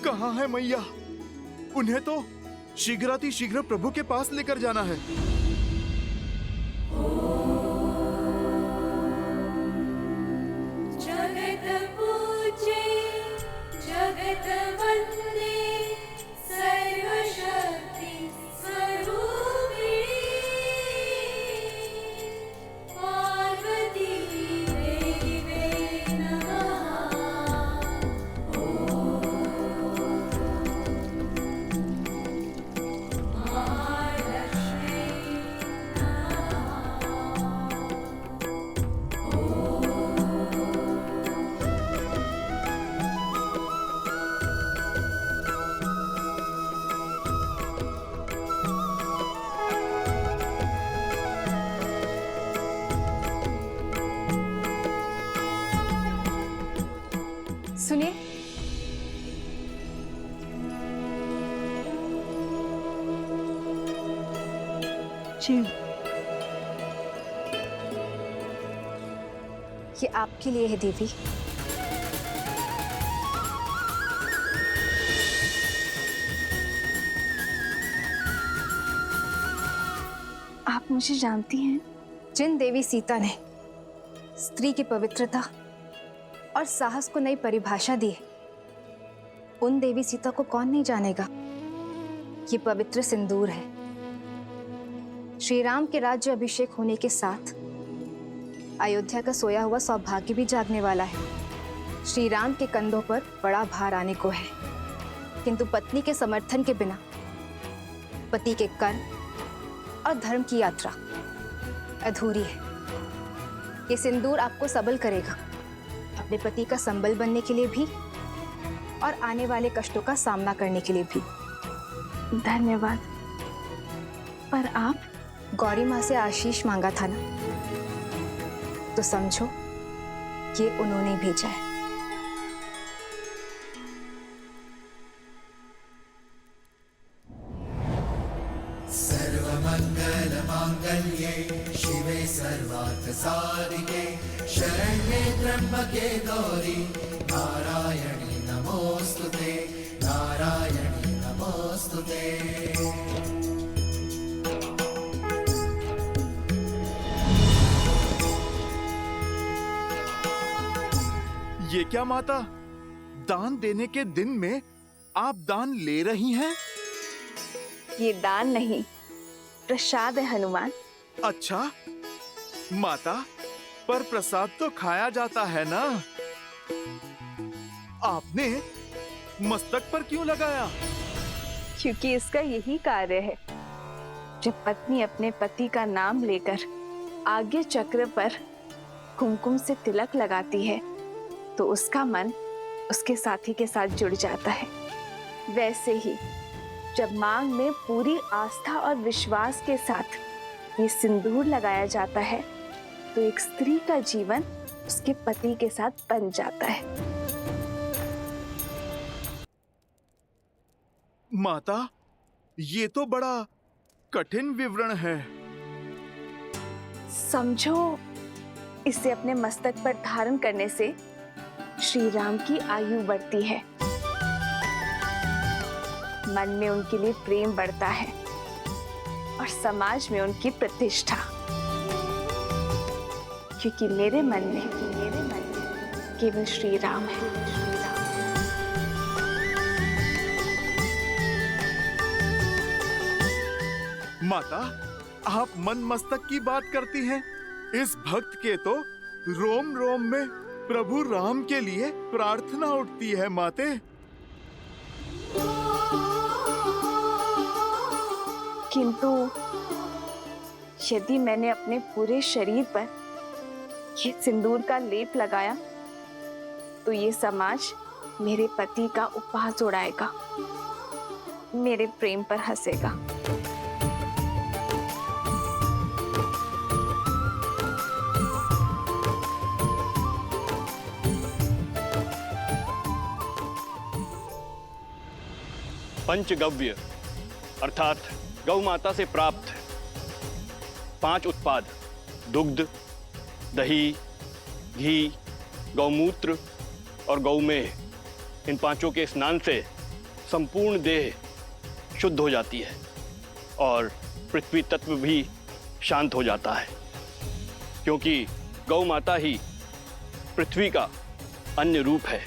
कहाँ है मैया? उन्हें तो शीघ्रातिशीघ्र प्रभु के पास लेकर जाना है। जगत पूजे जगत वंदे सर्वशक्ति स्वरूपिणी पार्वती देवी नमः। महालक्ष्मी सुनिए, जी, ये आपके लिए है देवी। आप मुझे जानती हैं? जिन देवी सीता ने स्त्री की पवित्रता और साहस को नई परिभाषा दी, उन देवी सीता को कौन नहीं जानेगा। ये पवित्र सिंदूर है। श्री राम के राज्य अभिषेक होने के साथ अयोध्या का सोया हुआ सौभाग्य भी जागने वाला है। श्री राम के कंधों पर बड़ा भार आने को है, किंतु पत्नी के समर्थन के बिना पति के कर्म और धर्म की यात्रा अधूरी है। ये सिंदूर आपको सबल करेगा, अपने पति का संबल बनने के लिए भी और आने वाले कष्टों का सामना करने के लिए भी। धन्यवाद। पर आप गौरी माँ से आशीष मांगा था ना, तो समझो ये उन्होंने भेजा है। सर्वमंगल मांगल्ये शिवे सर्वार्थ साधिके शरण्ये त्र्यंबके गौरी नारायणी नमोस्तुते नारायणी नमोस्तुते। ये क्या माता, दान देने के दिन में आप दान ले रही हैं? ये दान नहीं, प्रसाद है हनुमान। अच्छा माता, पर प्रसाद तो खाया जाता है ना। आपने मस्तक पर क्यों लगाया? क्योंकि इसका यही कार्य है। जब पत्नी अपने पति का नाम लेकर आज्ञा चक्र पर कुमकुम से तिलक लगाती है, तो उसका मन उसके साथी के साथ जुड़ जाता है। वैसे ही जब मांग में पूरी आस्था और विश्वास के साथ ये सिंदूर लगाया जाता है, तो एक स्त्री का जीवन उसके पति के साथ बन जाता है। माता, ये तो बड़ा कठिन विवरण है। समझो, इसे अपने मस्तक पर धारण करने से श्री राम की आयु बढ़ती है, मन में उनके लिए प्रेम बढ़ता है और समाज में उनकी प्रतिष्ठा। क्योंकि मेरे मन में केवल श्री राम है। माता, आप मन मस्तक की बात करती हैं। इस भक्त के तो रोम रोम में प्रभु राम के लिए प्रार्थना उठती है माते। किंतु यदि मैंने अपने पूरे शरीर पर ये सिंदूर का लेप लगाया, तो ये समाज मेरे पति का उपहास उड़ाएगा, मेरे प्रेम पर हंसेगा। पंचगव्य अर्थात गौ माता से प्राप्त 5 उत्पाद दुग्ध, दही, घी, गौमूत्र और गौमेह, इन पांचों के स्नान से संपूर्ण देह शुद्ध हो जाती है और पृथ्वी तत्व भी शांत हो जाता है, क्योंकि गौ माता ही पृथ्वी का अन्य रूप है।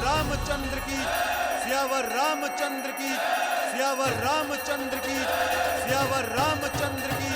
रामचंद्र की, सियावर रामचंद्र की, सियावर रामचंद्र की, सियावर रामचंद्र की।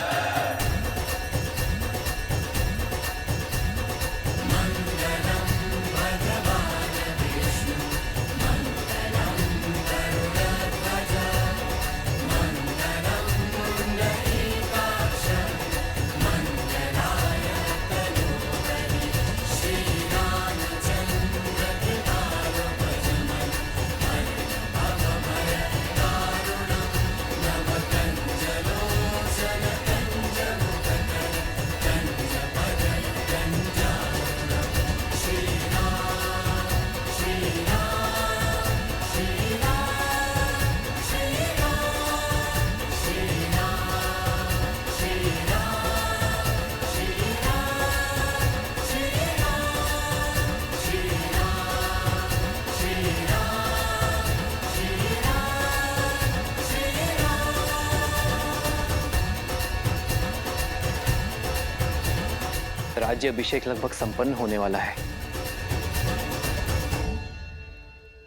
राज्य अभिषेक लगभग संपन्न होने वाला है,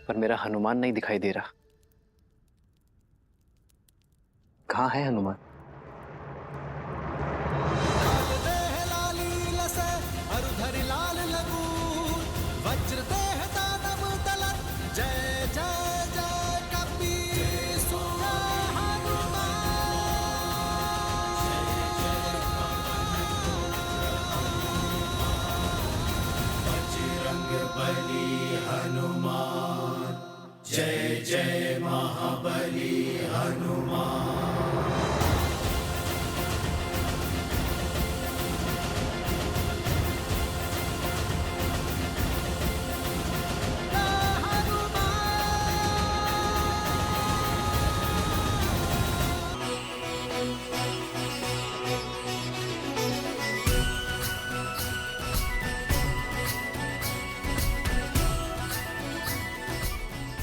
पर मेरा हनुमान नहीं दिखाई दे रहा। कहाँ है हनुमान? जय जय महाबली हनुमान।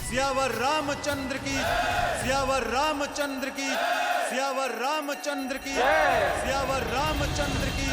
सियावर रामचंद्र की, सियावर रामचंद्र की, सियावर रामचंद्र की, सियावर रामचंद्र की।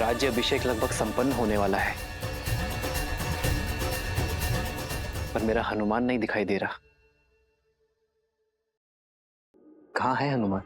राज्य अभिषेक लगभग संपन्न होने वाला है, पर मेरा हनुमान नहीं दिखाई दे रहा। कहाँ है हनुमान?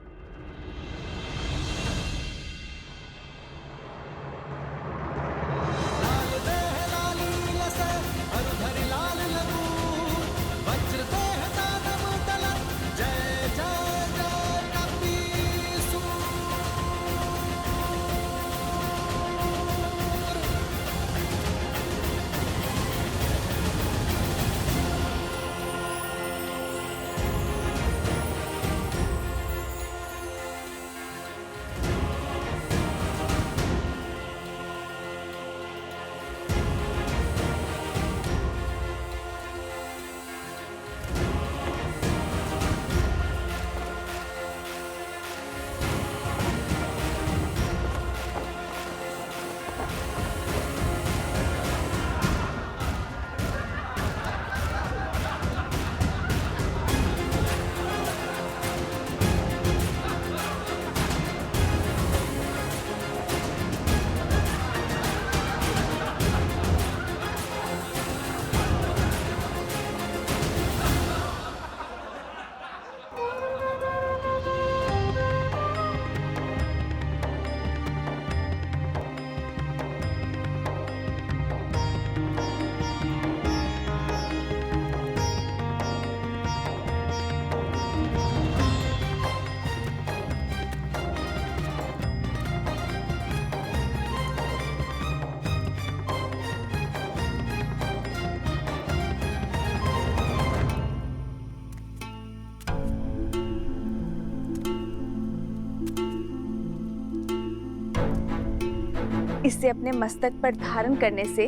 इसे अपने मस्तक पर धारण करने से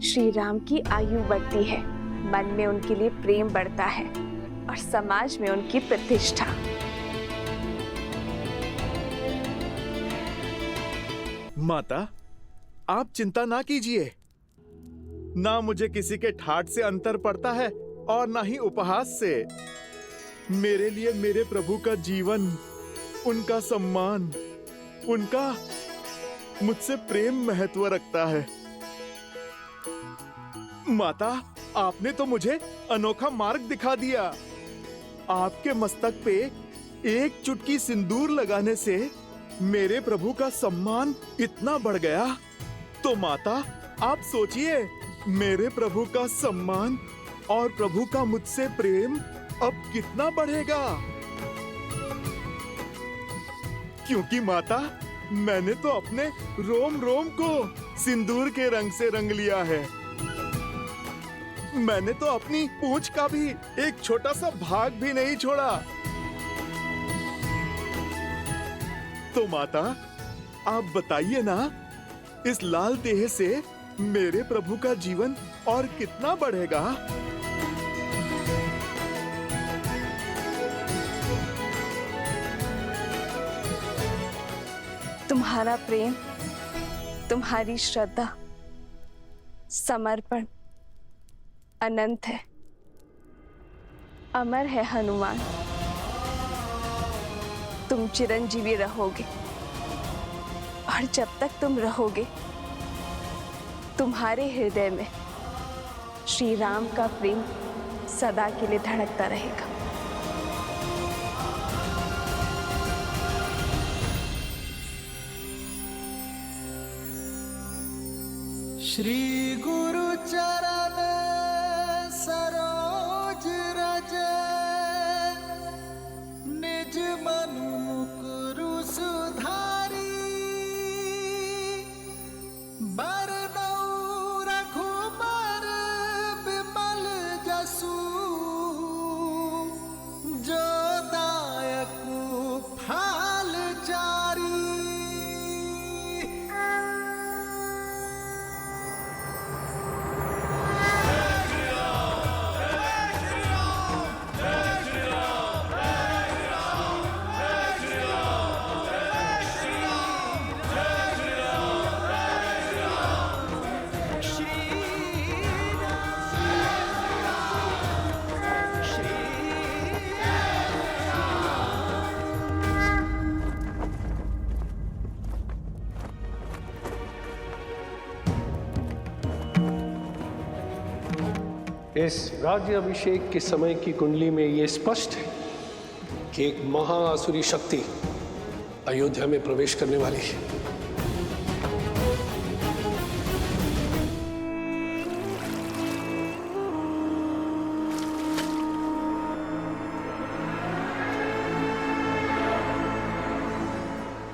श्री राम की आयु बढ़ती है, मन में उनके लिए प्रेम बढ़ता है और समाज में उनकी प्रतिष्ठा। माता, आप चिंता ना कीजिए। ना मुझे किसी के ठाठ से अंतर पड़ता है और ना ही उपहास से। मेरे लिए मेरे प्रभु का जीवन, उनका सम्मान, उनका मुझसे प्रेम महत्व रखता है। माता, आपने तो मुझे अनोखा मार्ग दिखा दिया। आपके मस्तक पे एक चुटकी सिंदूर लगाने से मेरे प्रभु का सम्मान इतना बढ़ गया। तो माता, आप सोचिए, मेरे प्रभु का सम्मान और प्रभु का मुझसे प्रेम अब कितना बढ़ेगा। क्योंकि माता, मैंने तो अपने रोम रोम को सिंदूर के रंग से रंग लिया है। मैंने तो अपनी पूंछ का भी एक छोटा सा भाग भी नहीं छोड़ा। तो माता, आप बताइए ना, इस लाल देह से मेरे प्रभु का जीवन और कितना बढ़ेगा। तुम्हारा प्रेम, तुम्हारी श्रद्धा, समर्पण अनंत है, अमर है हनुमान। तुम चिरंजीवी रहोगे और जब तक तुम रहोगे, तुम्हारे हृदय में श्री राम का प्रेम सदा के लिए धड़कता रहेगा। श्री गुरु चरण सरोज रज निज मनु मुकुरु सुधारी बरनौ रघुबर विमल जसु जो दायकु फल चारी। इस राज्य अभिषेक के समय की कुंडली में यह स्पष्ट है कि एक महाआसुरी शक्ति अयोध्या में प्रवेश करने वाली है।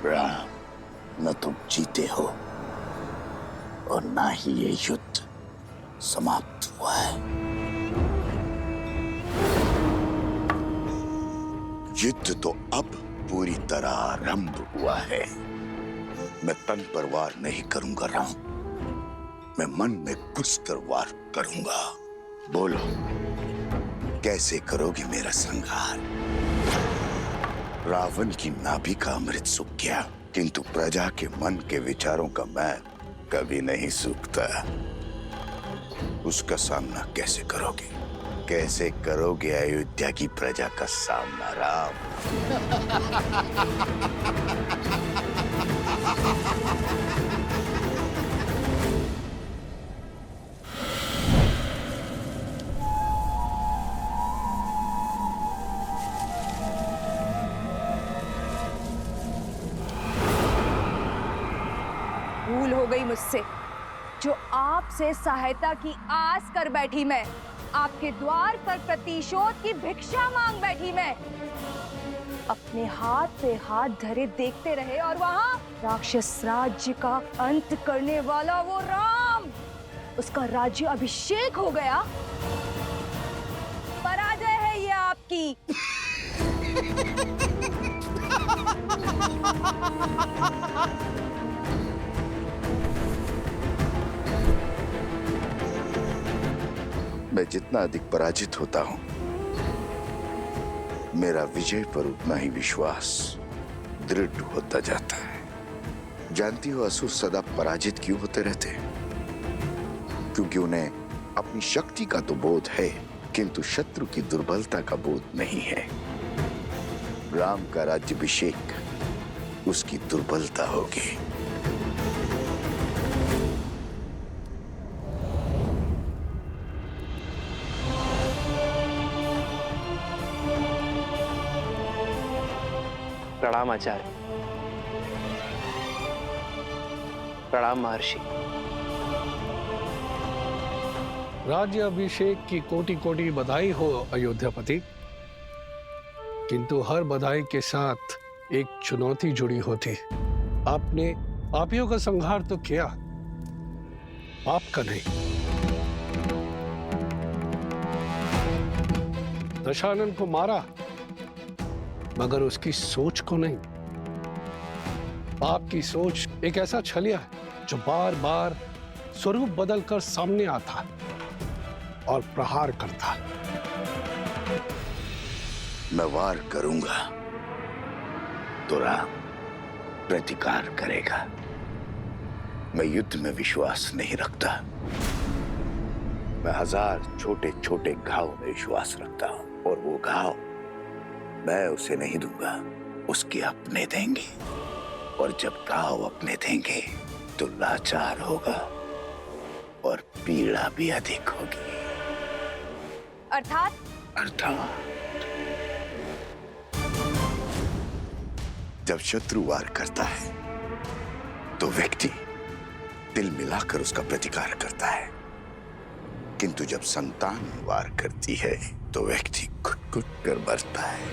राम, न तुम जीते हो और ना ही ये युद्ध समाप्त हुआ है। युद्ध तो अब पूरी तरह आरंभ हुआ है। मैं तन पर वार नहीं करूंगा राम, मैं मन में घुसकर वार करूंगा। बोलो, कैसे करोगे मेरा संहार? रावण की नाभि का अमृत सूख गया, किंतु प्रजा के मन के विचारों का मैं कभी नहीं सूखता। उसका सामना कैसे करोगे? कैसे करोगे अयोध्या की प्रजा का सामना राम? भूल हो गई मुझसे, जो आपसे सहायता की आस कर बैठी मैं, आपके द्वार पर प्रतिशोध की भिक्षा मांग बैठी मैं। अपने हाथ पे हाथ धरे देखते रहे और वहां राक्षस राज्य का अंत करने वाला वो राम, उसका राज्य अभिषेक हो गया। पराजय है ये आपकी। मैं जितना अधिक पराजित होता हूं, मेरा विजय पर उतना ही विश्वास दृढ़ होता जाता है। जानती हो असुर सदा पराजित क्यों होते रहते हैं? क्योंकि उन्हें अपनी शक्ति का तो बोध है, किंतु शत्रु की दुर्बलता का बोध नहीं है। राम का राज्याभिषेक उसकी दुर्बलता होगी। प्रणाम आचार्य। प्रणाम महर्षि। राज्य अभिषेक की कोटि कोटि बधाई हो अयोध्यापति, किंतु हर बधाई के साथ एक चुनौती जुड़ी होती। आपने पापियों का संहार तो किया, पाप का नहीं। दशानन को मारा, मगर उसकी सोच को नहीं। पाप की सोच एक ऐसा छलिया है जो बार बार स्वरूप बदलकर सामने आता और प्रहार करता। मैं वार करूंगा तो राम प्रतिकार करेगा। मैं युद्ध में विश्वास नहीं रखता, मैं 1000 छोटे छोटे घाव में विश्वास रखता हूं, और वो घाव मैं उसे नहीं दूंगा, उसके अपने देंगे। और जब घाव अपने देंगे तो लाचार होगा और पीड़ा भी अधिक होगी। अर्थात जब शत्रु वार करता है तो व्यक्ति दिल मिलाकर उसका प्रतिकार करता है, किंतु जब संतान वार करती है तो व्यक्ति घुट-घुट कर मरता है।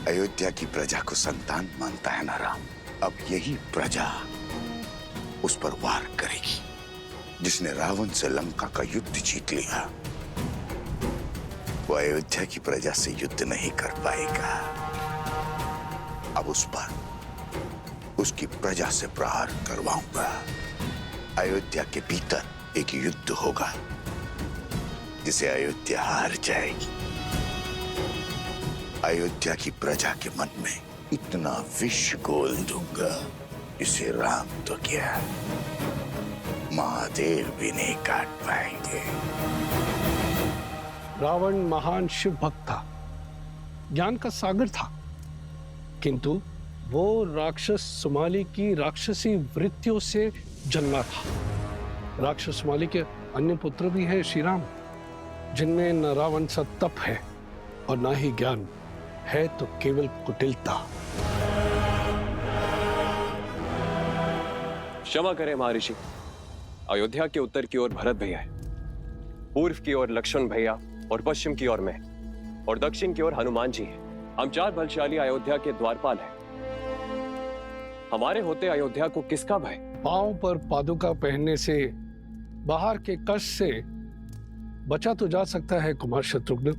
अयोध्या की प्रजा को संतान मानता है ना राम। अब यही प्रजा उस पर वार करेगी। जिसने रावण से लंका का युद्ध जीत लिया, वो अयोध्या की प्रजा से युद्ध नहीं कर पाएगा। अब उस पर उसकी प्रजा से प्रहार करवाऊंगा। अयोध्या के भीतर एक युद्ध होगा जिसे अयोध्या हार जाएगी। अयोध्या की प्रजा के मन में इतना विष घोल दूंगा, इसे राम तो क्या महादेव भी नहीं काट पाएंगे। रावण महान शिव भक्त था, ज्ञान का सागर था, किंतु वो राक्षस सुमाली की राक्षसी वृत्तियों से जन्मा था। राक्षस सुमाली के अन्य पुत्र भी हैं श्री राम, जिनमें न रावण सा तप है और ना ही ज्ञान है, तो केवल कुटिलता। क्षमा करें महर्षि, अयोध्या के उत्तर की ओर भरत भैया है, पूर्व की ओर लक्ष्मण भैया और पश्चिम की ओर मैं, और दक्षिण की ओर हनुमान जी हैं। हम 4 बलशाली अयोध्या के द्वारपाल हैं। हमारे होते अयोध्या को किसका भय? पांव पर पादुका पहनने से, बाहर के कष्ट से बचा तो जा सकता है कुमार शत्रुघ्न,